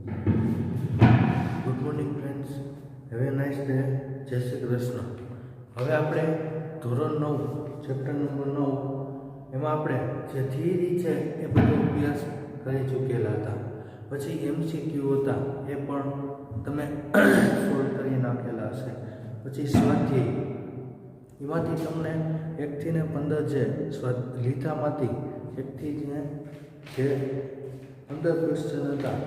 Good morning friends, have a nice day. જય શ્રી કૃષ્ણ. હવે આપણે ધોરણ 9 ચેપ્ટર નંબર 9 એમાં આપણે જે થિયરી છે એ બધો અભ્યાસ કરી ચૂકેલા હતા. પછી MCQ હતા એ પણ તમે સોલ્વ કરી નાખેલા હશે. પછી સ્વાધ્યાય એમાંથી તમને 1 થી 15 જે લીધામાંથી 1 થી જે 15 ક્વેશ્ચન હતા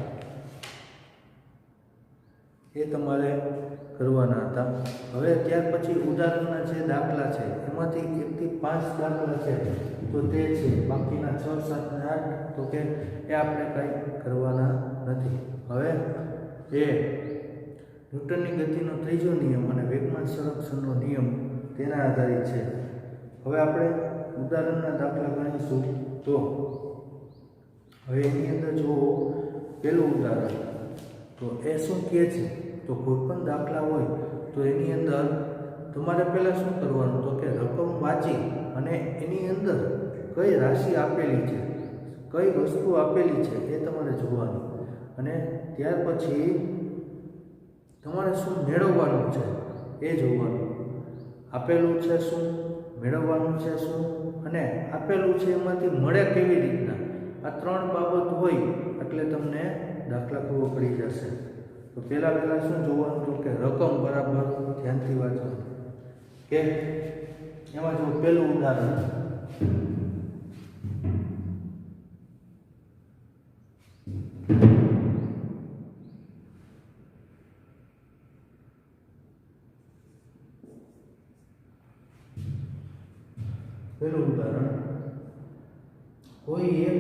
એ તમારે કરવાના હતા. હવે ત્યાર પછી ઉદાહરણના જે દાખલા છે એમાંથી 1 થી 5 દાખલા છે તો તે છે. બાકીના 6, 7 અને 8 તો કે એ આપણે કંઈ કરવાના નથી. હવે એ ન્યૂટનની ગતિનો ત્રીજો નિયમ અને વેગમાન સંરક્ષણનો નિયમ તેના આધારિત છે. હવે આપણે ઉદાહરણના દાખલા ગણીશું. તો હવે એની અંદર જુઓ, પહેલું ઉદાહરણ તો એ શું કહે છે, તો કોઈ પણ દાખલા હોય તો એની અંદર તમારે પહેલાં શું કરવાનું, તો કે રકમ વાંચી અને એની અંદર કઈ રાશિ આપેલી છે, કઈ વસ્તુ આપેલી છે એ તમારે જોવાનું. અને ત્યાર પછી તમારે શું મેળવવાનું છે એ જોવાનું. આપેલું છે શું, મેળવવાનું છે શું, અને આપેલું છે એમાંથી મળે કેવી રીતના, આ 3 બાબત હોય એટલે તમને દાખલા ખબર પડી જશે. તો પહેલા શું જોવાનું, તો કે રકમ બરાબર ધ્યાનથી વાંચવાનું. કે એમાં જો પહેલું ઉદાહરણ કોઈ એક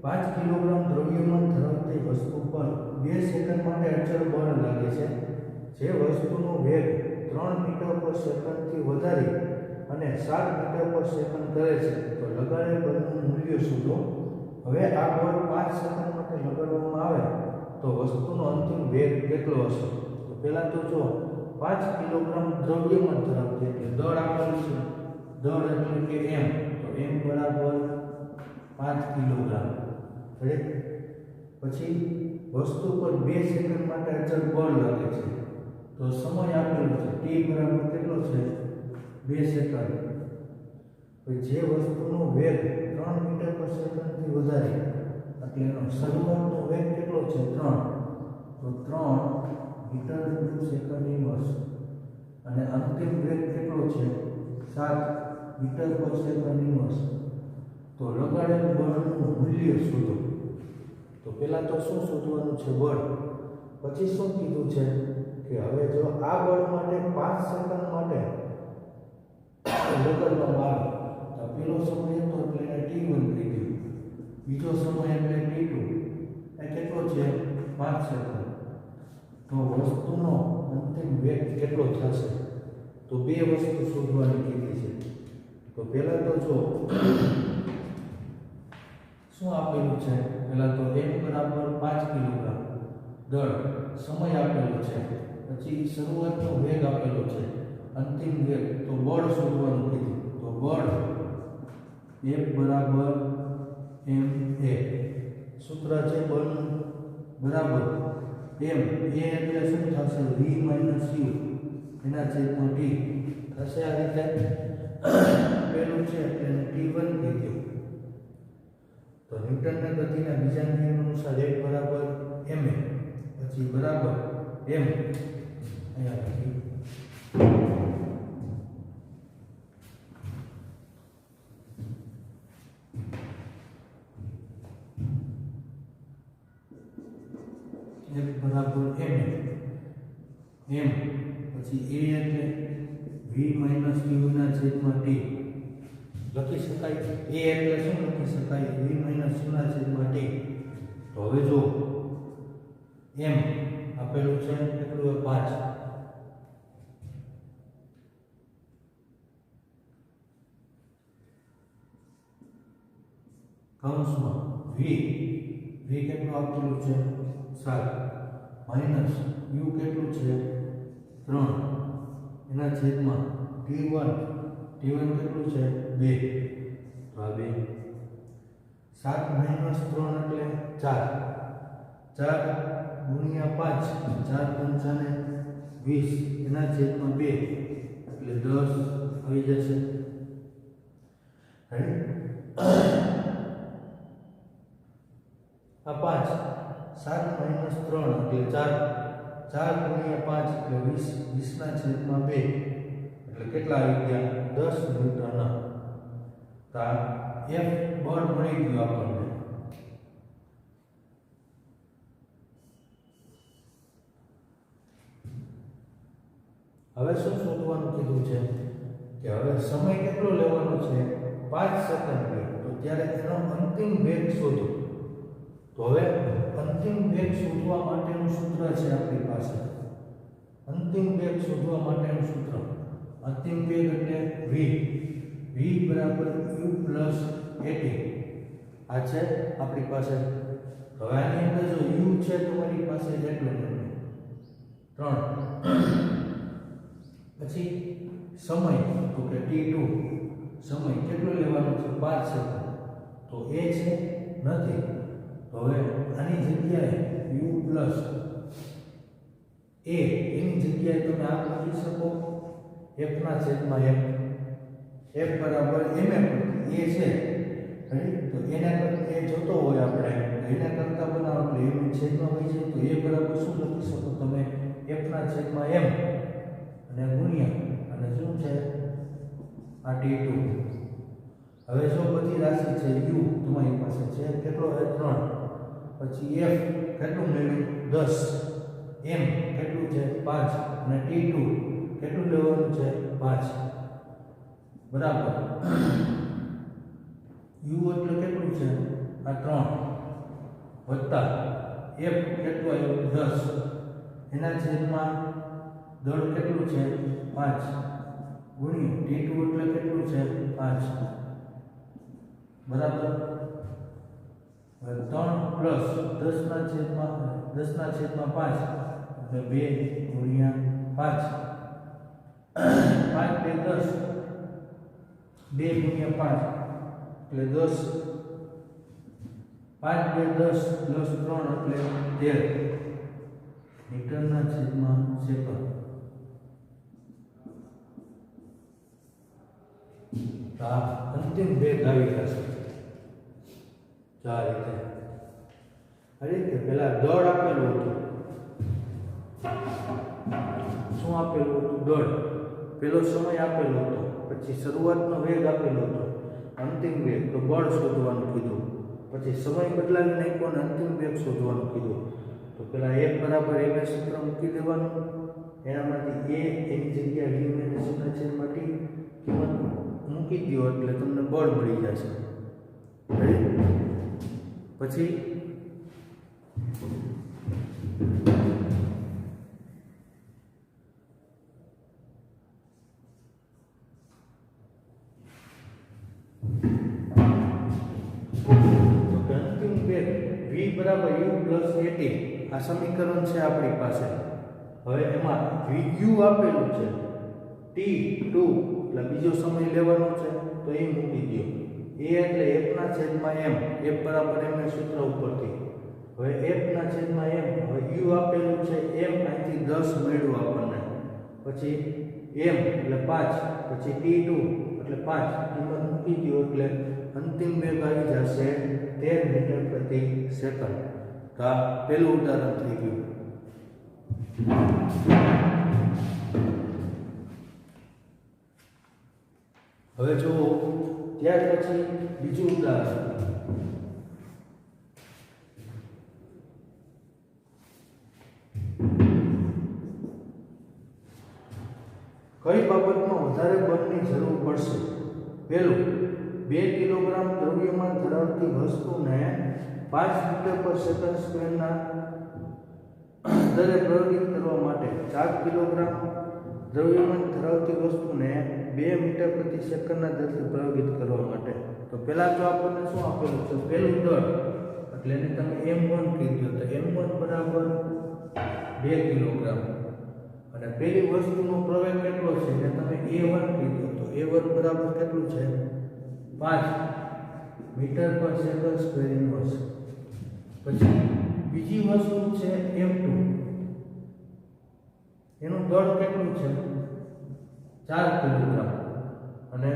5 કિલોગ્રામ દ્રવ્યમાન ધરાવતી વસ્તુ પર 2 સેકન્ડ માટે અચળ બળ લાગે છે. જે વસ્તુનો વેગ 3 મીટર પર સેકન્ડથી વધારી અને 7 મીટર પર સેકન્ડ કરે છે તો લગાડેલ બળનું મૂલ્ય શોધો. હવે આ બળ 5 સેકન્ડ માટે લગાડવામાં આવે તો વસ્તુનો અંતિમ વેગ કેટલો હશે. તો પહેલા તો જો 5 કિલોગ્રામ દ્રવ્યમાન ધરાવતી એટલે દળ આપેલું છે. દળ એટલે કે m, તો m બરાબર 5 કિલોગ્રામ. પછી વસ્તુ પર 2 સેકન્ડ માટે અચળ બળ લાગે છે તો સમય આપેલો છે t બરાબર કેટલો છે, 2 સેકન્ડ. પછી જે વસ્તુનો વેગ 3 મીટર પર સેકન્ડથી વધારે એટલે એનો શરૂઆતનો વેગ કેટલો છે, 3, તો 3 મીટર પ્રતિ સેકન્ડ ઇન્વર્સ. અને અંતિમ વેગ કેટલો છે, 7 મીટર પર સેકન્ડ ઇન્વર્સ. તો લગાડેલ બળનું મૂલ્ય શોધો. તો પહેલા તો શું શોધવાનું છે, બળ. પછી શું કીધું છે કે હવે જો આ બળ માટે 5 સેકન્ડ માટે લગાડવામાં આવે તો પહેલો સમય હતો એટલે એને t1 કહી દીધું, બીજો સમય એટલે t2, એ કેટલો છે, 5 સેકન્ડ. તો વસ્તુનો અંતિમ વેગ કેટલો થશે, તો બે વસ્તુ શોધવાની કીધી છે. તો પહેલા તો જો શું આપેલું છે, પહેલા તો m બરાબર 5 કિલોગ્રામ દળ, સમય આપેલો છે, પછી શરૂઆતનો વેગ આપેલો છે, અંતિમ વેગ, તો બળ શોધવાનું કીધું. તો બળ F બરાબર ma, સૂત્ર છે બળનું બરાબર m, a એટલે શું થશે, v માઈનસ u એના છેદમાં t થશે. આ રીતે પેલું છે એટલે t1 કીધું. તો ન્યૂટનના ગતિના બીજા નિયમ અનુસાર F બરાબર ma, પછી બરાબર m અહીંયા લખી F બરાબર m, પછી a એટલે v માઈનસ u ના છેદમાં t લખી શકાય. a એટલે શું લખી શકાય, v માઈનસ u ના છેદમાં t. તો હવે જો m આપેલું છે કેટલું, 5, કૌંસમાં v કેટલું આપેલું છે, 7, માઈનસ u કેટલું છે, 3 એના છેદમાં t1 કેટલું છે, 2. તો આ 2, 7 - 3 એટલે 4, 4 ગુણ્યા 5 4 પંચાને 20 એના છેદમાં 2 એટલે 10 આવી જશે. આ 5 7 - 3 એટલે 4 4 ગુણ્યા 5 એટલે 20 20 ના છેદમાં 2 એટલે કેટલા આવી ગયા 10 ન્યૂટન. તો F બળ મળી ગયું આપણને. હવે શું શોધવાનું કીધું છે કે હવે સમય કેટલો લેવાનો છે 5 સેકન્ડ લે. તો ત્યારે એનો અંતિમ વેગ શોધો. તો હવે અંતિમ વેગ શોધવા માટેનું સૂત્ર છે આપણી પાસે. અંતિમ વેગ શોધવા માટેનું સૂત્ર અંતિમ વેગ એટલે v બરાબર u પ્લસ at. આ છે આપણી પાસે. હવે આની અંદર જો u છે તમારી પાસે એટલું 3 પછી સમય તો કે t2 સમય કેટલો લેવાનો છે 5 સેકન્ડ. તો એ છે નથી. તો હવે આની જગ્યાએ u પ્લસ a એની જગ્યાએ તમે આ લખી શકો f ના છેદમાં f. f બરાબર mm a છે. તો એના કરતા એ જોતો હોય આપણે એના કરતા બનાવો એટલે m છેદમાં હોય છે. તો a બરાબર શું લખી શકો તમે f ના છેદમાં m અને ગુણ્યા અને શું છે આ t2. હવે જો બધી રાશિ છે u તમારી પાસે છે કેટલો છે 3 પછી f કેટલું મળ્યું 10 m કેટલું છે 5 અને t2 કેટલું લેવાનું છે 5 બરાબર. u એટલે કેટલું છે આ 3 વત્તા f કેટલું આવ્યું 10 એના છેદમાં દળ કેટલું છે 5 ગુણ્યા t2 એટલે કેટલું છે 5 બરાબર. 3 પ્લસ 10 ના છેદમાં 5 એટલે 2 ગુણ્યા 5 5 2 10 2 ગુણ્યા 5 એટલે 10 5 2 10 પ્લસ 3 એટલે 13 મીટરના છેદમાં સેકન્ડ. આ અંતિમ વેગ આવી જશે. આ રીતે પેલા દળ આપેલું હતું. શું આપેલું હતું દળ. પેલો સમય આપેલો હતો પછી શરૂઆતનો વેગ આપેલો હતો અંતિમ વેગ. તો બળ શોધવાનું કીધું. પછી સમય બદલાવી નાખ્યો અને અંતિમ વેગ શોધવાનું કીધું. તો પેલા F બરાબર m સૂત્ર મૂકી દેવાનું. એનામાંથી a એની જગ્યાએ v માઈનસ ના છેદમાં t કિંમત મૂકી દો એટલે તમને બળ મળી જશે. પછી અંતિમ વેગ v બરાબર u પ્લસ at આ સમીકરણ છે આપણી પાસે. હવે એમાં u આપેલું છે t2 એટલે બીજો સમય લેવાનો છે તો એ મૂકી દો. a એટલે f ના છેદમાં m. f બરાબર m ના સૂત્ર ઉપરથી. હવે f ના છેદમાં m. હવે u આપેલું છે m અહીંથી 10 મળ્યું આપણને. પછી m એટલે 5 પછી t2 એટલે 5 કિંમત મૂકી દો એટલે અંતિમ વેગ આવી જશે 13 મીટર પ્રતિ સેકન્ડ. તો આ પહેલું ઉદાહરણ થઈ ગયું. હવે જો ત્યાર પછી બીજું ઉદાહરણ. કઈ બાબતમાં વધારે બળની જરૂર પડશે. પહેલું 2 કિલોગ્રામ દ્રવ્યમાન ધરાવતી વસ્તુને 5 મીટર પર સેકન્ડ સ્ક્વેરના દરે પ્રયોગિત કરવા માટે 4 કિલોગ્રામ દ્રવ્યમાન ધરાવતી વસ્તુને 2 મીટર પ્રતિ સેકન્ડના દરે પ્રયોગિત કરવા માટે. તો પહેલા તો આપણને શું આપેલું છે પહેલું દળ એટલે એને તમે m1 કહી દો. તો m1 બરાબર 2 કિલોગ્રામ અને પેલી વસ્તુનો પ્રવેગ કેટલો છે એટલે તમે a1 કહી દો. તો a1 બરાબર કેટલું છે 5 મીટર પર સેકન્ડ સ્ક્વેર ઇન્વર્સ. પછી બીજી વસ્તુ છે F2, એનું દળ કેટલું છે 4 કિલોગ્રામ અને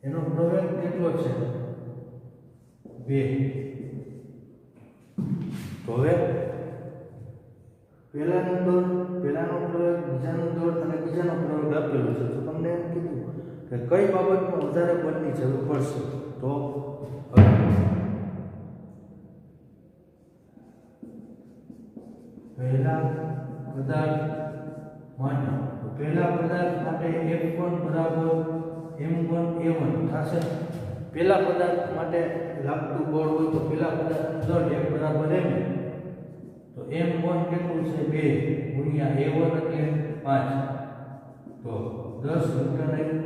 એનો પ્રવેગ કેટલો છે 2. તો હવે પહેલાનો પ્રયોગ, બીજાનો દળ અને બીજાનો પ્રયોગ આપેલો છે. તો તમને એમ કીધું કે કઈ બાબતમાં વધારે બળની જરૂર પડશે. તો પહેલા પદાર્થ માટે F1 બરાબર m1a1 થશે. પહેલા પદાર્થ માટે લાગતું બળ હોય તો પહેલા પદાર્થનું દળ F બરાબર m, તો m1 કેટલું છે 2 ગુણ્યા a1 એટલે 5, તો 10 ન્યૂટન આવ્યું.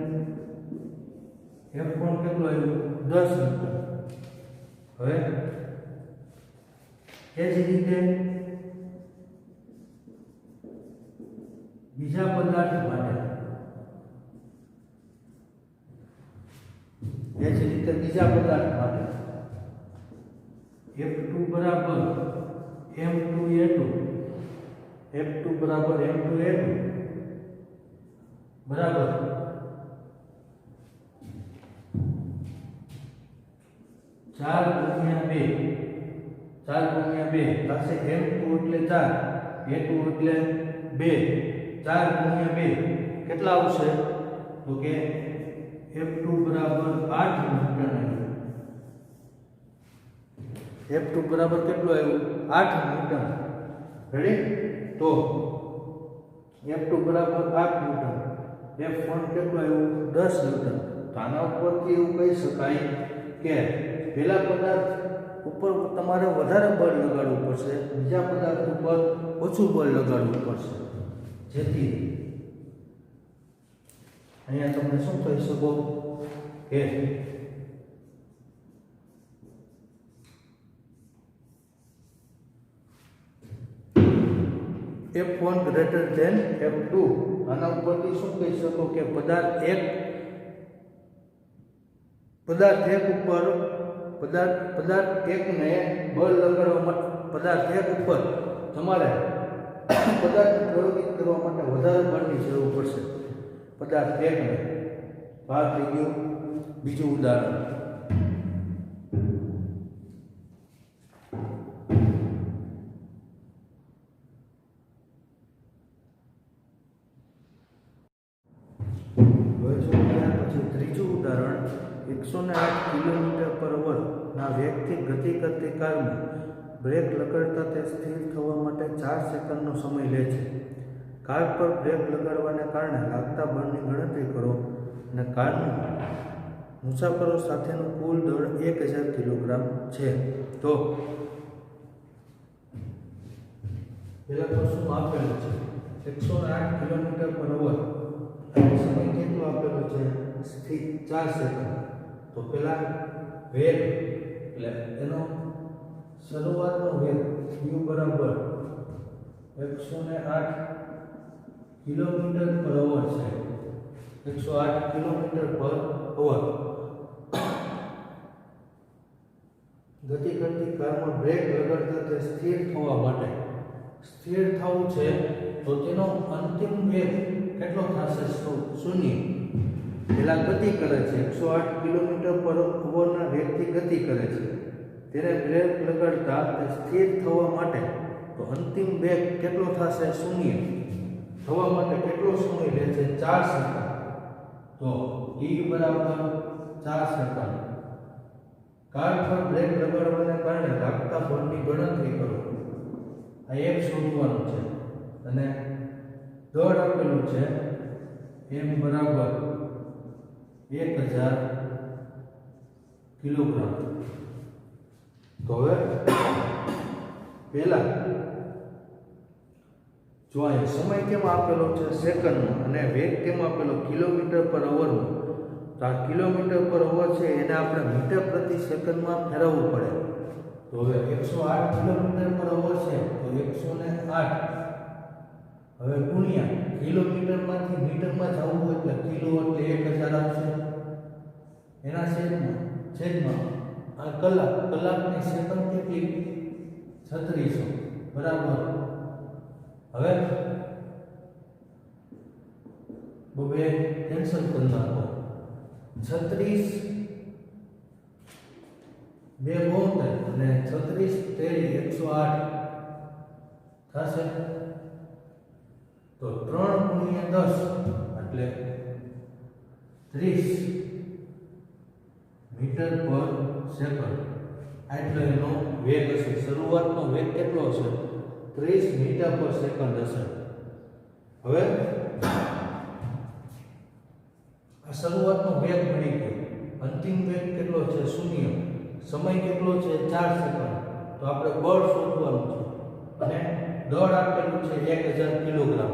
F1 કેટલું આવ્યું 10 ન્યૂટન. હવે એ જ રીતે બીજા પદાર્થ માટે F2 બરાબર m2a2 બરાબર 4 ગુણ્યા 2 થશે. m2 એટલે 4, a2 એટલે 2, 4 ગુણ્યા 2 કેટલા આવશે? તો કે F2 બરાબર 8 ન્યૂટન. F2 બરાબર કેટલું આવ્યું 8 ન્યૂટન. રેડી? તો F2 બરાબર 8 ન્યૂટન, F1 કેટલું આવ્યું 10 ન્યૂટન. તો આના ઉપરથી એવું કહી શકાય કે પહેલા પદાર્થ ઉપર તમારે વધારે બળ લગાડવું પડશે, બીજા પદાર્થ ઉપર ઓછું બળ લગાડવું પડશે, જેથી અહીંયા તમે શું કહી શકો કે F1 greater than F2. આના ઉપરથી શું કહી શકો કે પદાર્થ 1 ઉપર પદાર્થ 1 ને બળ લગાડવા માટે પદાર્થ 1 ઉપર તમારે પદાર્થને પ્રયોગિત કરવા માટે વધારે બળની જરૂર પડશે. પદાર્થ 1 ને બહાર થઈ ગયું. બીજું ઉદાહરણ, ત્રીજું ઉદાહરણ, 108 કિલોમીટર/અવર ના વેગથી ગતિ કરતી કારમાં બ્રેક લગાડતા તે સ્થિર થવા માટે 4 સેકન્ડનો સમય લે છે. કાર પર બ્રેક લગાડવાને કારણે લાગતા બળની ગણતરી કરો અને કારની મુસાફરો સાથેનું કુલ દળ 1000 કિલોગ્રામ છે. તો પહેલા તો શું આપેલું છે 108 કિલોમીટર/અવર અને સમય કેટલો આપેલો છે 4 સેકન્ડ. તો પહેલા વેગ એટલે એનો શરૂઆતનો વેગ u બરાબર 108 કિલોમીટર/અવર છે. 108 કિલોમીટર/અવર. ગતિ કરતી કારમાં બ્રેક લગાડતા તે સ્થિર થવા માટે સ્થિર થવું છે, તો તેનો અંતિમ વેગ કેટલો થશે? 0. પહેલા ગતિ કરે છે 108 કિલોમીટર/અવર ના વેગથી ગતિ કરે છે, તેને બ્રેક લગાડતા તે સ્થિર થવા માટે તો અંતિમ વેગ કેટલો થશે? 0 થવા માટે કેટલો સમય લે છે? 4 સેકન્ડ. તો t બરાબર 4 સેકન્ડ. કાર પર બ્રેક લગાડવાને કારણે લાગતા બળની ગણતરી કરો. આ એક શોધવાનું છે અને દળ આપેલું છે m બરાબર 1000 કિલોગ્રામ. તો હવે પહેલા જો આ સમય કેમ આપેલો છે સેકન્ડમાં અને વેગ કેમ આપેલો કિલોમીટર/અવરમાં, તો આ કિલોમીટર/અવર છે એને આપણે મીટર પ્રતિ સેકન્ડમાં ફેરવવું પડે. તો હવે 108 કિલોમીટર/અવર છે તો 108 હવે ગુણ્યા કિલોમીટરમાંથી મીટરમાં જવું હોય એટલે કિલો એટલે 1000 આવશે. એના છેદમાં આ કલાકની સેકન્ડ કેટલી 3600 બરાબર. હવે બબે કેન્સલ કરી નાખો. 36 2 72 અને 36 તેરી 108 થશે. તો 3 ગુણ્યા 10 એટલે 30 મીટર પર સેકન્ડ. આટલો એનો વેગ હશે. શરૂઆતનો વેગ કેટલો હશે? 30 મીટર પર સેકન્ડ હશે. હવે આ શરૂઆતનો વેગ મળી ગયો. અંતિમ વેગ કેટલો છે? 0. સમય કેટલો છે? 4 સેકન્ડ. તો આપણે બળ શોધવાનું છે અને દળ આપેલું છે 1000 કિલોગ્રામ.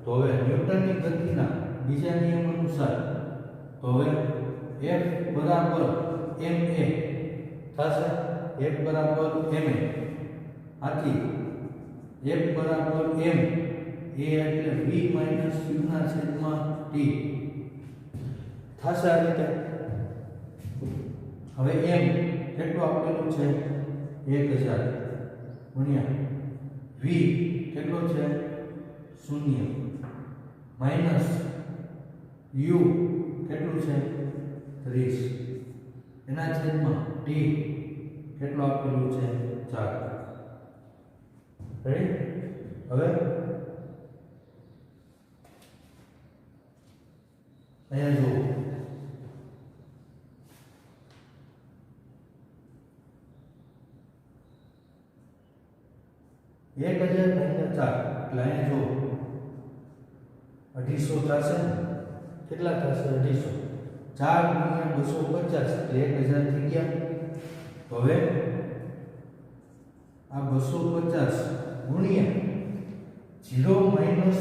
તો હવે ન્યૂટનની ગતિના બીજા નિયમ અનુસાર તો હવે F બરાબર ma થશે. F બરાબર ma. આથી F બરાબર m a એટલે v માઈનસ u ના છેદમાં t થશે. આ રીતે હવે m કેટલું આપેલું છે? 1000 ગુણ્યા v કેટલો છે? 0 માઈનસ u કેટલું છે? 30 એના છેદમાં t કેટલું આપેલું છે? 4. રેડી? હવે અહીંયા જુઓ 1000 ભાગ્યા 4 એટલે અહીંયા જુઓ 250 થશે. કેટલા થશે? 250. 4 ગુણ્યા 250 એટલે 1000 થઈ ગયા. તો હવે આ 250 ગુણ્યા 0 માઈનસ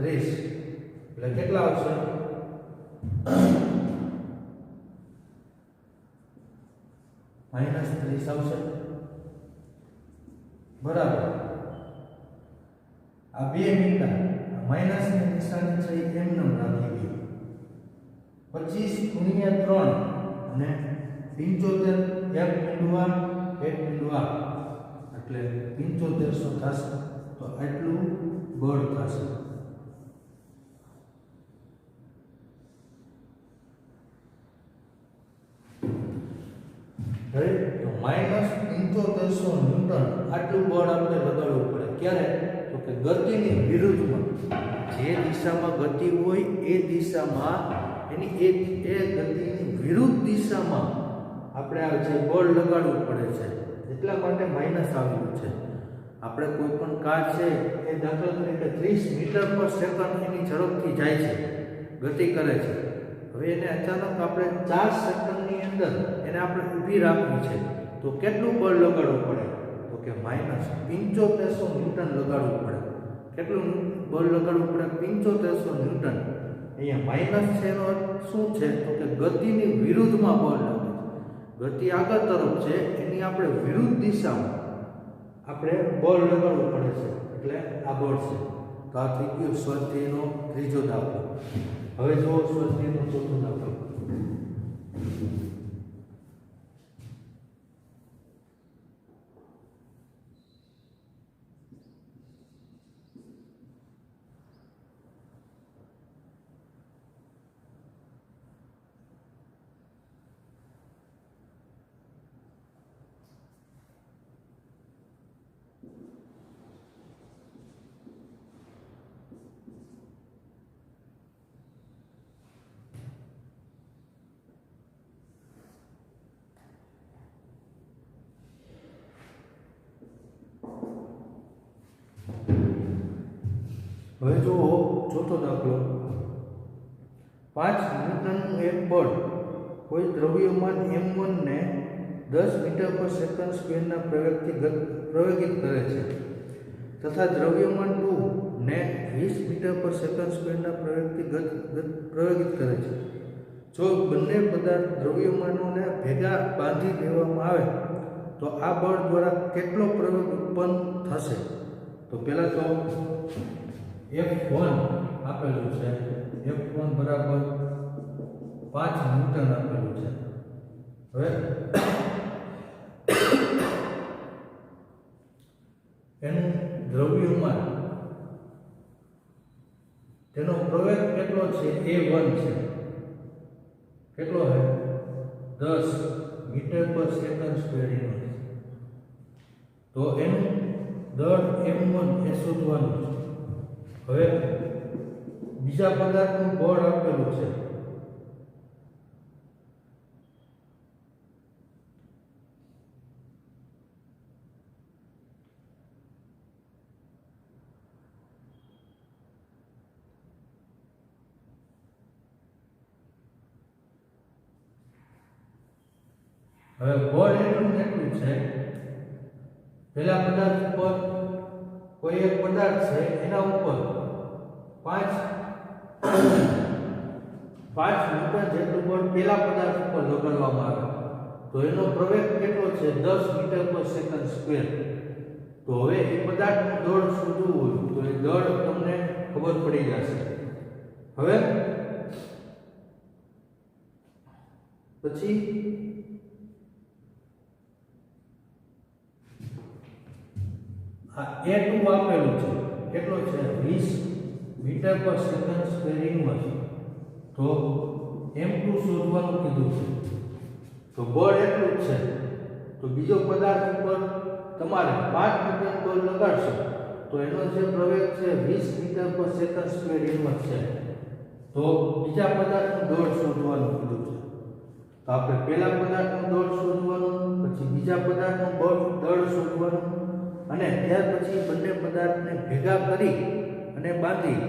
30 એટલે કેટલા આવશે? -30 આવશે. બરાબર. આ બે મીટર માઈનસની નિશાની છે એમ નામ રાખી દઈએ. 25 ગુણ્યા 3 અને 75 એક મીંડવા એટલે 7500 થશે. તો આટલું બળ થશે. તો -7500 ન્યૂટન આટલું બળ આપણે લગાડવું પડે. ક્યારે? તો કે ગતિની વિરુદ્ધમાં. જે દિશામાં ગતિ હોય એ દિશામાં એની એ ગતિની વિરુદ્ધ દિશામાં આપણે આ જે બળ લગાડવું પડે છે. એટલા માટે માઇનસ આવેલું છે. આપણે કોઈ પણ કાર છે એ દાખલા તરીકે 30 મીટર પર સેકન્ડ એની ઝડપથી જાય છે, ગતિ કરે છે. હવે એને અચાનક આપણે 4 સેકન્ડની અંદર એને આપણે ઊભી રાખવી છે. તો કેટલું બળ લગાડવું પડે? તો કે -7500 ન્યૂટન લગાડવું પડે. કેટલું બળ લગાડવું પડે? 7500 ન્યૂટન. અહીંયા માઇનસ છે એનો અર્થ શું છે? તો કે ગતિની વિરુદ્ધમાં બળ લાગે છે. ગતિ આગળ તરફ છે એની આપણે વિરુદ્ધ દિશામાં આપણે બળ લગાડવું પડે છે. એટલે આ બળ છે. તો આ થઈ ગયો સ્વાધ્યાયનો ત્રીજો દાખલો. હવે જુઓ સ્વાધ્યાયનો ચોથો દાખલો. હવે જુઓ ચોથો દાખલો. 5 ન્યૂટનનું એક બળ કોઈ દ્રવ્યમાન m1 ને 10 મીટર પર સેકન્ડ સ્ક્વેરના પ્રવેગથી પ્રવેગિત કરે છે તથા દ્રવ્યમાન 2 ને 20 મીટર પર સેકન્ડ સ્ક્વેરના પ્રવેગથી પ્રવેગિત કરે છે. જો બંને પદાર્થ દ્રવ્યમાનોને ભેગા બાંધી દેવામાં આવે તો આ બળ દ્વારા કેટલો પ્રવેગ ઉત્પન્ન થશે? તો પહેલા તો F1 આપેલું છે. F1 બરાબર 5 ન્યૂટન આપેલું છે. હવે એનું દ્રવ્યમાન તેનો પ્રવેગ કેટલો છે A1 છે. કેટલો છે 10 મીટર પર સેકન્ડ સ્ક્વેર ઇન્વર્સ. તો એનું દળ M1 એ શોધવાનું છે. હવે બીજા પદાર્થનું બળ આપેલું છે. હવે બળ એટલું છે, પેલા પદાર્થ ઉપર કોઈ એક પદાર્થ છે એના ઉપર 5 ન્યૂટન જેટલું બળ પેલા પદાર્થ ઉપર લગાડવામાં આવે તો એનો પ્રવેગ કેટલો છે 10 મીટર પર સેકન્ડ સ્ક્વેર. તો હવે એ પદાર્થનું દળ શોધવું હોય તો એ દળ તમને ખબર પડી જશે. હવે પછી આ A2 આપેલું છે. કેટલો છે 20 મીટર પર સેકન્ડ સ્ક્વેર ઇન્વર્સ. તો M2 શોધવાનું કીધું છે. તો બળ એટલું જ છે. તો બીજો પદાર્થ ઉપર તમારે 5 ન્યૂટન બળ લગાડશો તો એનો જે પ્રવેગ છે 20 મીટર પર સેકન્ડ સ્ક્વેર ઇન્વર્સ છે. તો બીજા પદાર્થનું દળ શોધવાનું કીધું છે. તો આપણે પહેલા પદાર્થનું દળ શોધવાનું, પછી બીજા પદાર્થનું દળ શોધવાનું અને ત્યાર પછી બંને પદાર્થને ભેગા કરી અને બાંધી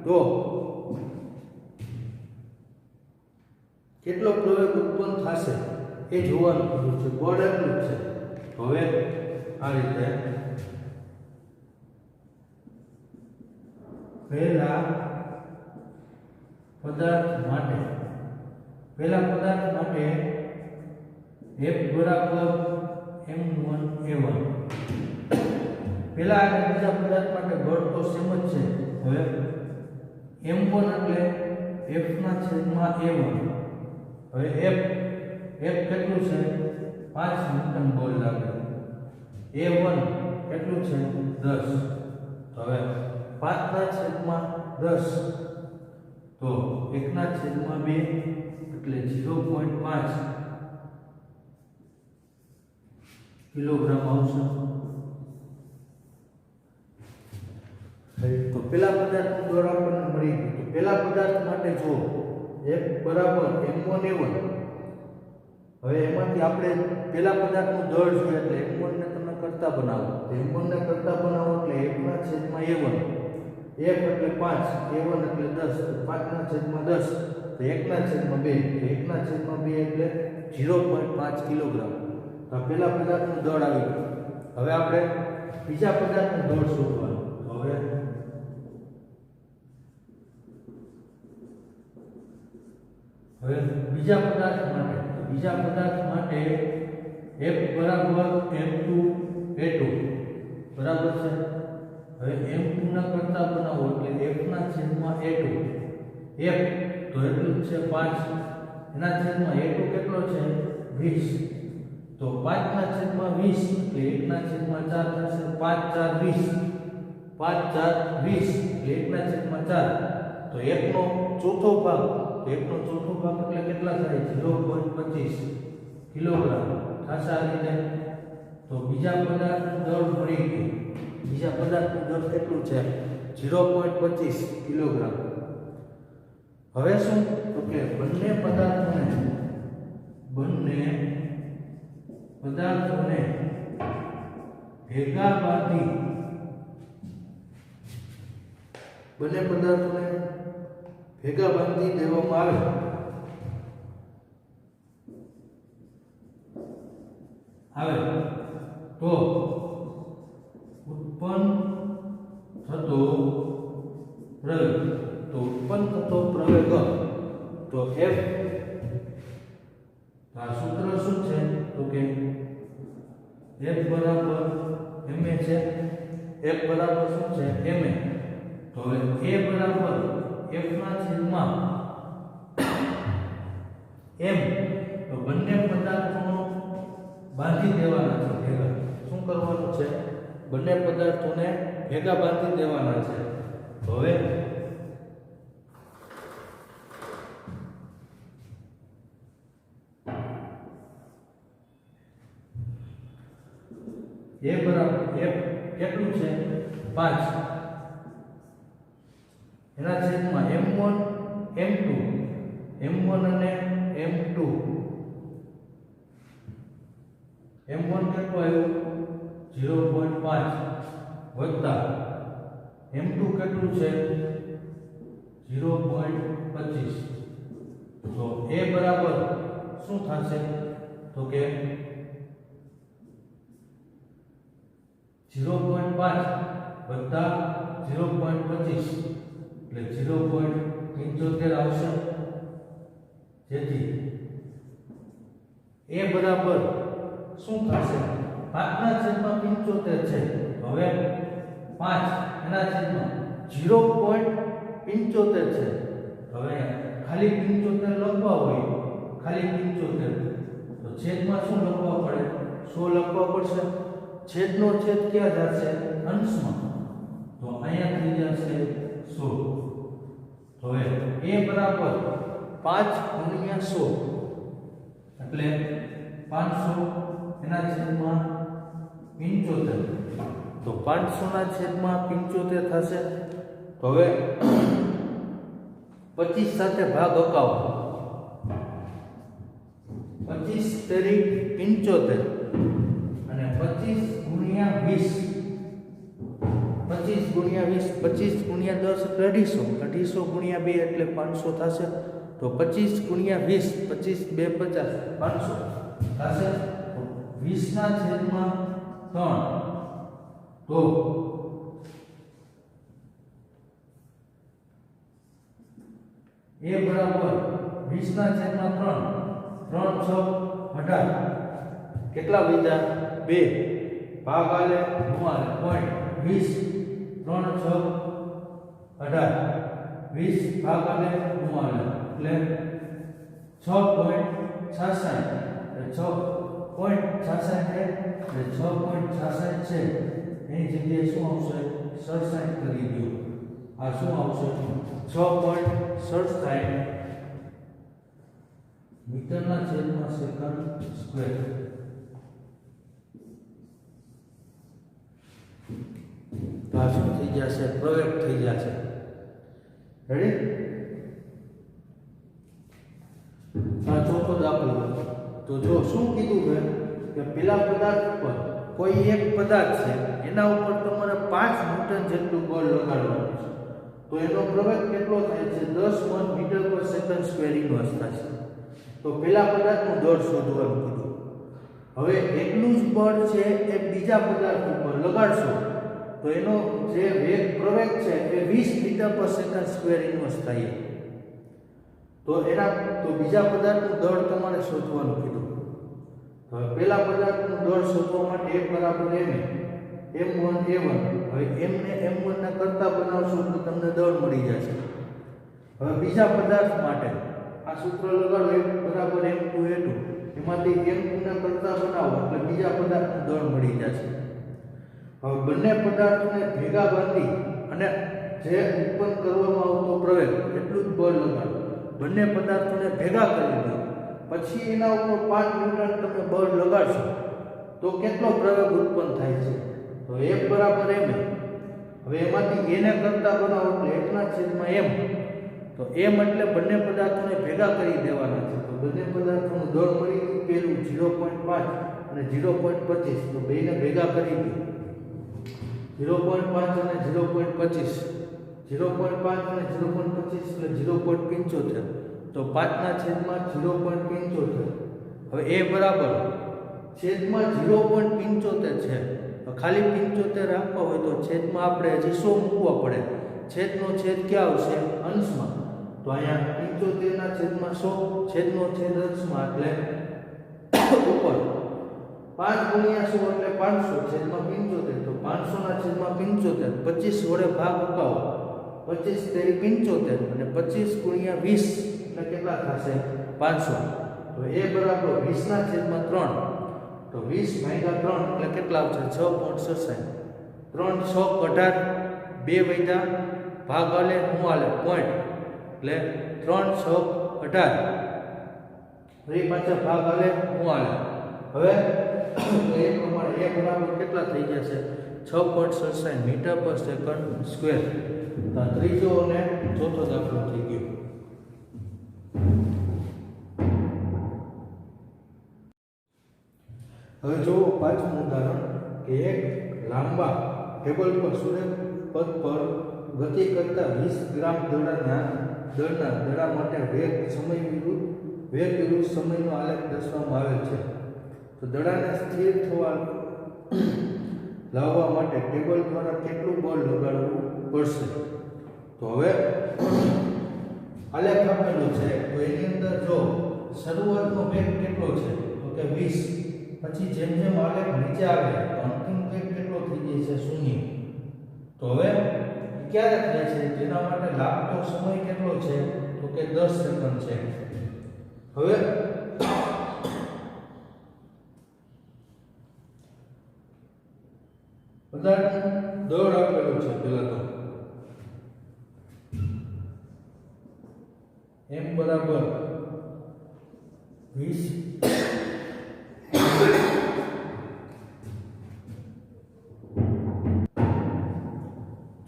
તો કેટલો પ્રવેગ ઉત્પન્ન થશે એ જોવાનું કીધું છે. બળ એટલું જ છે. હવે આ રીતે પહેલા પદાર્થ માટે F બરાબર M1 A1. પેલા અને બીજા પદાર્થ માટે બળ તો સેમ જ છે. હવે M1 એટલે F ના છેદમાં A1. હવે F કેટલું છે 5 ન્યૂટન બળ લાગે. A1 કેટલું છે 10. તો હવે 5 ના છેદમાં 10 તો 1 ના છેદમાં 2 એટલે 0.5 કિલોગ્રામ આવશે. તો પેલા પદાર્થનું દળ આપણને મળી ગયું. તો પેલા પદાર્થ માટે જો F બરાબર M1 A1. હવે એમાંથી આપણે પેલા પદાર્થનું દળ જોઈએ એટલે M1 ને તમે કરતા બનાવો. તો M1 ને કરતા બનાવો એટલે F ના છેદમાં A1. F એટલે 5, A1 એટલે 10. તો 5 ના છેદમાં 10 તો 1 ના છેદમાં 2. તો 1 ના છેદમાં 2 એટલે 0.5 કિલોગ્રામ. તો પેલા પદાર્થનું દળ આવી ગયું. હવે આપણે બીજા પદાર્થનું દળ શોધવાનું. તો હવે બીજા પદાર્થ માટે F બરાબર M2 A2 બરાબર છે. હવે M2 ના કરતા બનાવો એટલે F ના છેદમાં A2. F તો એટલું જ છે 5. એના છેદમાં A2 કેટલો છે 20. તો 5 ના છેદમાં 20 એટલે 1 ના છેદમાં 4 થશે. 5 4 20. 5 4 20 એટલે 1 ના છેદમાં 4. તો 1 નો ચોથો ભાગ એટલે કેટલા થાય 0.25 કિલોગ્રામ થશે આ રીતે. તો બીજા પદાર્થનું દળ મળી ગયું. બીજા પદાર્થનું દળ કેટલું છે 0.25 કિલોગ્રામ. હવે શું તો કે બંને પદાર્થોને ભેગા બાંધી દેવામાં આવે તો ઉત્પન્ન થતો પ્રવેગ તો F આ સૂત્ર શું છે તો કે F બરાબર ma છે. F બરાબર શું છે ma. તો હવે A બરાબર F ના છેદમાં 5 એમ, તો બંને પદાર્થોનો બાંધી દેવાના છે ભેગા. શું કરવાનું છે? બંને પદાર્થોને ભેગા બાંધી દેવાના છે. હવે એ બરાબર f કેટલું છે? 5. એના છેદમાં m1 m2 m1 અને m2 m1 કેટલું આવ્યું? 0.5 વત્તા m2 કેટલું છે? 0.25. તો a બરાબર શું થશે? તો કે 0.5 વત્તા 0.25 એટલે 0.75 આવશે. જેથી a બરાબર શું થશે? 5/75 છે. હવે 5 એના છેદમાં 0.75 છે. હવે ખાલી 75 લખવા હોય, ખાલી 75, તો છેદમાં શું લખવા પડે? 100 લખવા પડશે. છેદનો છેદ ક્યાં જશે? અંશમાં. તો અહીંયા થઈ જશે 100. હવે a બરાબર 5 ગુણ્યા 100 એટલે 500 એના છેદમાં 75. તો 500 ના છેદમાં 75 થશે. તો હવે 25 સાથે ભાગ અકાવો. 25 તેરી 75 અને 25 ગુણ્યા 20. 25 ગુણ્યા 20, 25 ગુણ્યા 10 એટલે 250. 250 ગુણ્યા 2 એટલે 500 થશે. તો 25 ગુણ્યા 20, 25 2 50, 500 થશે. 20 ના છેદમાં 3. તો a બરાબર 20 ના છેદમાં 3, 3 6 18. કેટલા વધ્યા? 2. ભાગ આલે ગુમાલે પોઈન્ટ 20, 3 6 18. 20 ભાગ આલે ગુમાલે એટલે 6.66. 6.66 છે એટલે 6.66 છે. એની જગ્યાએ શું આવશે? 67 કરી દો. આ શું આવશે? 6.67 મીટરના છેદમાં સેકન્ડ સ્ક્વેર. તો આ શું થઈ જશે? પ્રવેગ થઈ જશે. રેડી? આ ચોથો દાખલો. તો જો શું કીધું છે કે પેલા પદાર્થ ઉપર કોઈ એક પદાર્થ છે, એના ઉપર તમારે 5 ન્યૂટન જેટલું બળ લગાડવાનું છે. તો એનો પ્રવેગ કેટલો થાય છે? 10 મીટર પર સેકન્ડ સ્ક્વેર ઇન્વર્સ થશે. તો પેલા પદાર્થનું દળ શોધવાનું કીધું. હવે એટલું જ બળ છે એ બીજા પદાર્થ ઉપર લગાડશો તો એનો જે વેગ પ્રવેગ છે એ 20 મીટર પર સેકન્ડ સ્ક્વેર ઇન્વર્સ થાય. તો બીજા પદાર્થનું દળ તમારે શોધવાનું કીધું. હવે પેલા પદાર્થનું દળ શોધવા માટે F બરાબર m1 a1. હવે m ને m1 ના કરતા બનાવશો તો તમને દળ મળી જશે. હવે બીજા પદાર્થ માટે આ સૂત્ર લગાડો, F બરાબર m2 a2. એમાંથી m2 ના કરતા બનાવો એટલે બીજા પદાર્થનું દળ મળી જશે. હવે બંને પદાર્થોને ભેગા બાંધી અને જે ઉત્પન્ન કરવામાં આવતો પ્રવેગ એટલું જ બળ લગાડો. બંને પદાર્થોને ભેગા કરી દો. પછી એના ઉપર 5 ન્યૂટન તમે બળ લગાડશો તો કેટલો પ્રવેગ ઉત્પન્ન થાય છે? તો F બરાબર m. હવે એમાંથી a ને કરતા બનાવો એટલે 1/m. તો m એટલે બંને પદાર્થોને ભેગા કરી દેવાના છે. તો બંને પદાર્થોનું દળ મળી ગયું. પેલું 0.5 અને 0.25. તો બેને ભેગા કરી દો. 0.5 અને 0.25, 0.5 અને 0.25 એટલે 0.75. તો 5/0.75. હવે a બરાબર છેદમાં 0.75 છે. ખાલી 75 રાખવા હોય તો છેદમાં આપણે હજી 100 મૂકવા પડે. છેદનો છેદ ક્યાં આવશે? અંશમાં. તો અહીંયા 75 ના છેદમાં 100, છેદનો છેદ અંશમાં એટલે ઉપર 5 ગુણ્યા 100 એટલે 500, છેદમાં 75. તો 500 ના છેદમાં 75, 25 વડે ભાગ મુકાવો. 25 તેરી 75 અને 25 ગુણ્યા 20 એટલે કેટલા થશે? 500. તો a બરાબર 20/3 તો 20/3 એટલે કેટલા આવશે 6.67 3 6 18 2 વૈધા ભાગ આલે હું આલે પોઈન્ટ એટલે 3 6 18 ફરી પાછા ભાગ આલે હું આલે હવે એ પ્રમાણે a બરાબર કેટલા થઈ જશે 6.67 મીટર પર સેકન્ડ સ્ક્વેર તો ત્રીજો અને ચોથો દાખલો થઈ ગયો હવે જો પાંચમું ઉદાહરણ કે એક લાંબા ટેબલ પર સુરેખ પદ પર ગતિ કરતા 20 ગ્રામ દળના માટે વેગ વિરુદ્ધ સમયનો આલેખ દર્શાવવામાં આવેલ છે તો દડાને સ્થિર થવા લાવવા માટે ટેબલ દ્વારા કેટલું બળ લગાડવું પડશે તો હવે આલેખ આપેલો છે તો એની અંદર જો શરૂઆતનો વેગ કેટલો છે તો કે 20 પછી જેમ જેમ આલેખ નીચે આવે તો અંતિમ વેગ કેટલો થઈ જાય છે 0 તો હવે ક્યારે થાય છે તેના માટે લાગતો સમય કેટલો છે તો કે 10 સેકન્ડ છે હવે પદાર્થનું દળ આપેલું છે પહેલા તો m બરાબર 20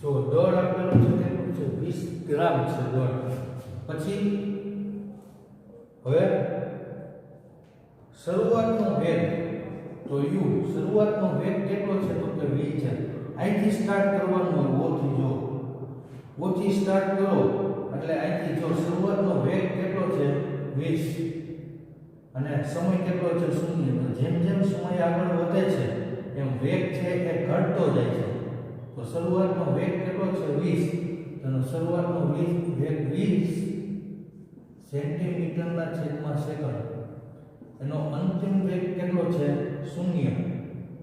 જો દળ આપેલું છે કેટલું છે 20 ગ્રામ છે દળ પછી હવે શરૂઆતનો વેગ તો u શરૂઆતનો વેગ કેટલો છે તો કે v છે અહીંથી સ્ટાર્ટ કરવાનું હોય ઓથી જો ઓથી સ્ટાર્ટ કરો એટલે અહીંથી જો શરૂઆતનો વેગ કેટલો છે 20 અને સમય કેટલો છે 0 તો જેમ જેમ સમય આગળ વધે છે એમ વેગ છે એ ઘટતો જાય છે તો શરૂઆતનો વેગ કેટલો છે 20 તેનો શરૂઆતનો વેગ 20 સેન્ટીમીટરના છેદમાં સેકન્ડ એનો અંતિમ વેગ કેટલો છે 0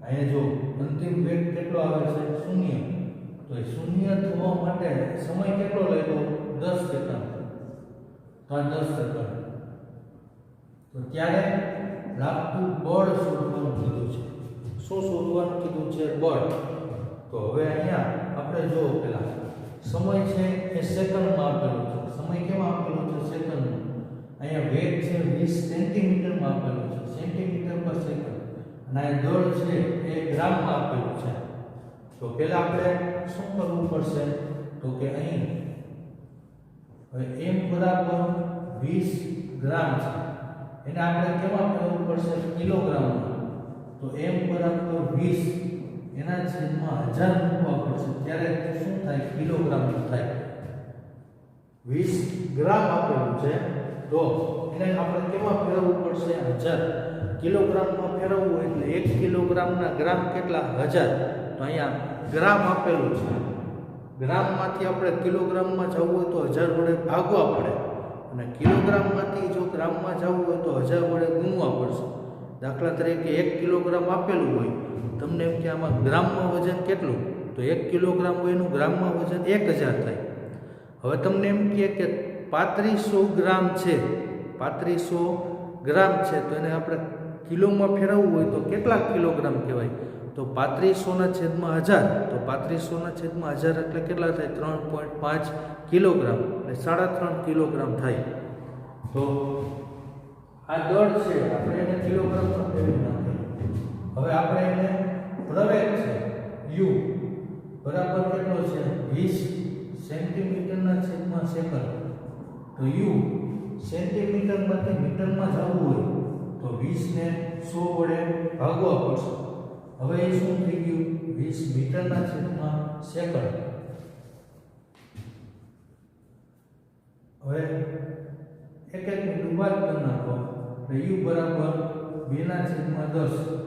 અહીંયા જો અંતિમ વેગ કેટલો આવે છે 0 તો એ 0 થવા માટે સમય કેટલો લાગ્યો 10 સેકન્ડ તો 10 સેકન્ડ તો ત્યારે લાગતું બળ શોધવાનું કીધું છે શું શોધવાનું કીધું છે બળ તો હવે અહીંયા આપણે જો પેલા સમય છે એ સેકન્ડમાં આપેલો છે સમય કેમાં આપેલો છે સેકન્ડમાં અહીંયા વેગ છે 20 સેન્ટીમીટરમાં આપેલો છે સેન્ટીમીટર પર સેકન્ડ અને આ દળ છે એ ગ્રામમાં આપેલું છે તો પહેલા આપણે શું કરવું પડશે તો કે અહીં હવે m બરાબર 20 ગ્રામ છે એને આપણે કેમાં ફેરવવું પડશે કિલોગ્રામમાં તો m બરાબર 20 એના છેદમાં 1000 મૂકવા પડશે ત્યારે શું થાય કિલોગ્રામનું થાય 20 ગ્રામ આપેલું છે તો એને આપણે કેમાં ફેરવવું પડશે 1000 કિલોગ્રામમાં ફેરવવું હોય એટલે 1 કિલોગ્રામના ગ્રામ કેટલા 1000 તો અહીંયા ગ્રામ આપેલું છે ગ્રામમાંથી આપણે કિલોગ્રામમાં જવું હોય તો 1000 વડે ભાગવા પડે અને કિલોગ્રામમાંથી જો ગ્રામમાં જવું હોય તો 1000 વડે ગુણવા પડશે દાખલા તરીકે 1 કિલોગ્રામ આપેલું હોય તમને એમ કે આમાં ગ્રામમાં વજન કેટલું તો 1 કિલોગ્રામ હોય એનું ગ્રામમાં વજન 1000 થાય હવે તમને એમ કહે કે 3500 ગ્રામ છે 3500 ગ્રામ છે તો એને આપણે કિલોમાં ફેરવવું હોય તો કેટલા કિલોગ્રામ કહેવાય તો 3500/1000 તો 3500/1000 એટલે કેટલા થાય 3.5 કિલોગ્રામ એટલે 3.5 કિલોગ્રામ થાય તો આ દળ છે આપણે એને કિલોગ્રામમાં ફેરવી નાખીએ હવે આપણે એને પ્રવેગ છે u બરાબર કેટલો છે 20 સેન્ટીમીટરના સેકન્ડ તો u સેન્ટીમીટરમાંથી મીટરમાં જવું હોય તો 20 ને 100 વડે ભાગવા પડશે હવે એ શું થઈ ગયું 20 મીટરના સેકન્ડ હવે એક મિનિટ બાદ કરી નાખો એટલે u બરાબર 2/10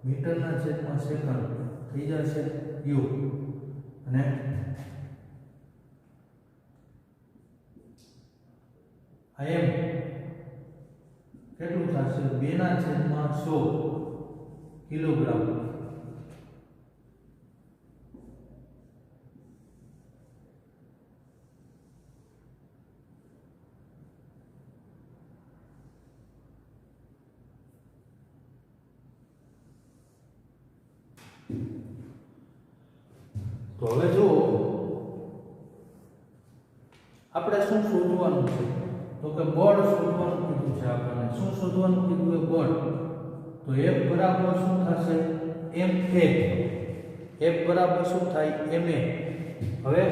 મીટરના સેકન્ડ થઈ જશે u અને આ m કેટલું થશે 2/100 કિલોગ્રામ તો હવે જો આપણે શું શોધવાનું છે તો કે બળ શોધવાનું કીધું છે આપણને શું શોધવાનું કીધું છે બળ તો F બરાબર શું થશે ma F બરાબર શું થાય ma હવે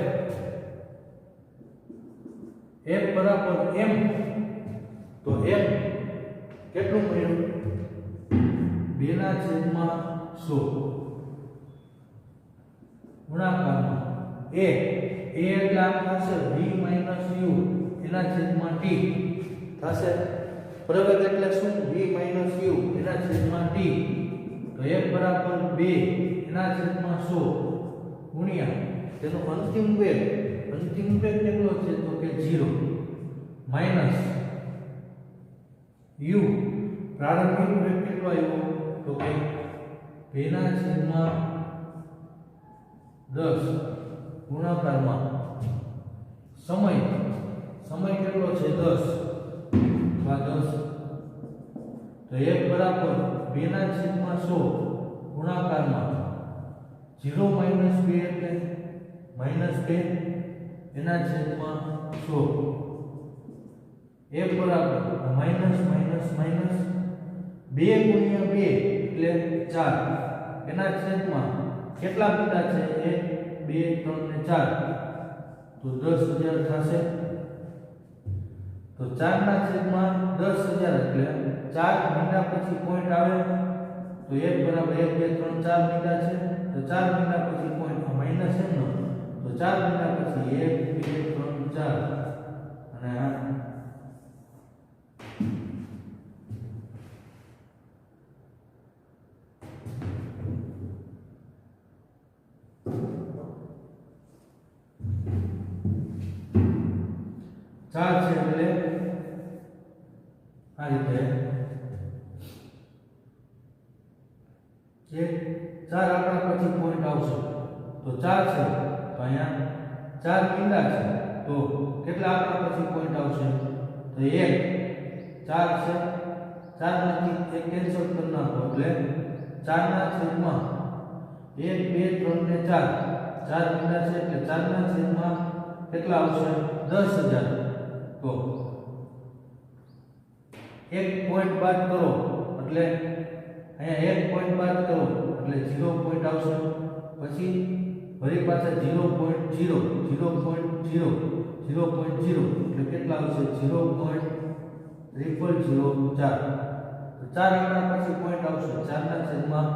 F બરાબર m તો m કેટલું મળ્યું 2/100 ગુણાકારમાં a એટલે આમ થશે v - u એના છેદમાં t થશે પ્રવેગ એટલે શું v - u એના છેદમાં t તો F બરાબર 2 એના છેદમાં 100 ગુણ્યા તેનો અંતિમ વેગ કેટલો છે તો કે 0 માઈનસ u પ્રારંભિક વેગ કેટલો આવ્યો તો કે 2/10 ગુણાકારમાં સમય કેટલો છે 10 તો F બરાબર 2/100 ગુણાકારમાં 0 - 2 એટલે -10 એના છેદમાં 100 F બરાબર માઈનસ 2 ગુણ્યા 2 એટલે 4 એના છેદમાં કેટલા મીંડા છે 1 2 3 ને 4 તો 10,000 થશે તો 4 ના છેદમાં 10,000 એટલે 4 મીંડા પછી પોઈન્ટ આવે તો 1 બરાબર 1 2 3 4 મીંડા છે તો 4 મીંડા પછી પોઈન્ટ માઈનસ છે ને તો 4 મીંડા પછી 1 2 3 4 અને આ 4 છે એટલે આ રીતે જે 4 આંકડા પછી પોઈન્ટ આવશે તો 4 છે તો અહીંયા 4 મીંડા છે તો કેટલા આંકડા પછી પોઈન્ટ આવશે તો 1 4 છે 4 માંથી 1 કેન્સલ કરી નાખો એટલે 4 ના છેદમાં 1 2 3 ને 4 4 મીંડા છે એટલે 4 ના છેદમાં કેટલા આવશે 10,000 તો 1 પોઈન્ટ બાદ કરો એટલે અહીંયા 1 પોઈન્ટ બાદ કરો એટલે 0 પોઈન્ટ આવશે પછી ફરી પાછા 0.0 એટલે કેટલા આવશે 0.0004 તો 4 આંકડા પછી પોઈન્ટ આવશે 4 ના છેદમાં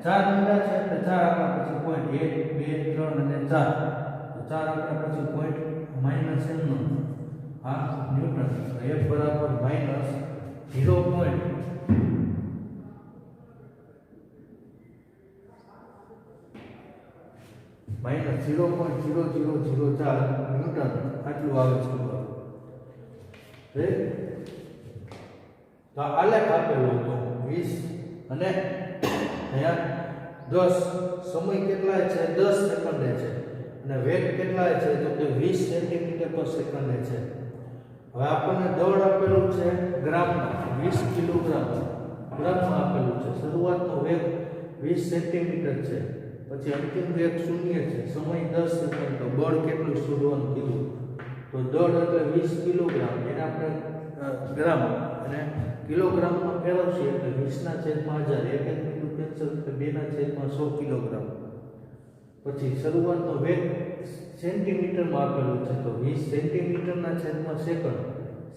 4 મીંડા છે એટલે 4 આંકડા પછી પોઈન્ટ 1 2 3 અને 4 તો 4 આંકડા પછી પોઈન્ટ માઈનસ n નો આ ન્યૂટન F બરાબર માઈનસ 0.0004 ન્યૂટન આટલું આવે છે તો આલેખ આપેલો હતો 20 અને અહીંયા 10 સમય કેટલા છે 10 સેકન્ડે છે અને વેગ કેટલા છે તો કે 20 સેન્ટીમીટર પર સેકન્ડે છે હવે આપણને દળ આપેલું છે ગ્રામમાં 20 કિલોગ્રામ ગ્રામમાં આપેલું છે શરૂઆતનો વેગ 20 સેન્ટીમીટર છે પછી અંતિમ વેગ 0 છે સમય 10 સેકન્ડ તો બળ કેટલું શોધવાનું કીધું તો દળ એટલે 20 કિલોગ્રામ એને આપણે ગ્રામ અને કિલોગ્રામમાં ફેરવશે એટલે 20 ના છેદમાં 1000 એક બિંદુ કેન્સલ એટલે 2 ના છેદમાં 100 કિલોગ્રામ પછી શરૂઆતનો વેગ સેન્ટીમીટરમાં આપેલું છે તો 20 સેન્ટીમીટરના છેદમાં સેકન્ડ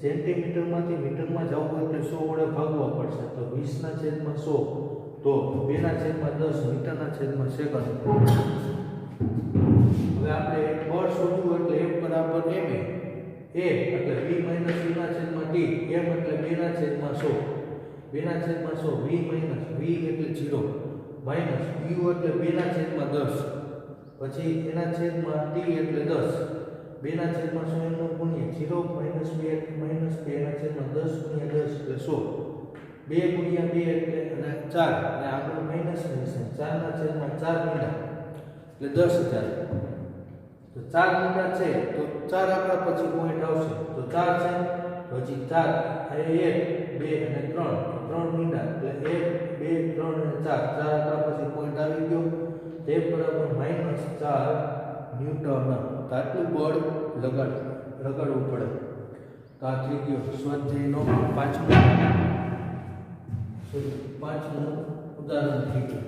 સેન્ટીમીટરમાંથી મીટરમાં જવું હોય એટલે 100 વડે ભાગવા પડશે તો 20 ના છેદમાં 100 તો 2 ના છેદમાં 10 મીટરના છેદમાં સેકન્ડ હવે આપણે બળ શોધવું એટલે F બરાબર ma a એટલે v - u ના છેદમાં t m એટલે 2 ના છેદમાં 100 2 ના છેદમાં 100 v - v એટલે 0 માઈનસ u એટલે 2 ના છેદમાં 10 પછી એના છેદમાં t એટલે 10 2 ના છેદમાં 100 નો ગુણ્યા 0 - 2 એટલે -2 એના છેદમાં 10 ગુણ્યા 10 એટલે 100 2 ગુણ્યા 2 એટલે અને 4 અને આગળ માઈનસ નિશાન 4 ના છેદમાં 4 મીંડા એટલે 10,000 તો 4 મીંડા છે તો 4 આંકડા પછી પોઈન્ટ આવશે તો 4 છે પછી 4 આ 1 2 અને 3 3 મીંડા એટલે 1 2 3 અને 4 ચાર આંકડા પછી પોઈન્ટ આવી ગયો F બરાબર -4 ન્યૂટન તો આટલું બળ લગાડવું પડે તો આ થઈ ગયો સ્વાધ્યાયનો પાંચમું ઉદાહરણ થઈ ગયું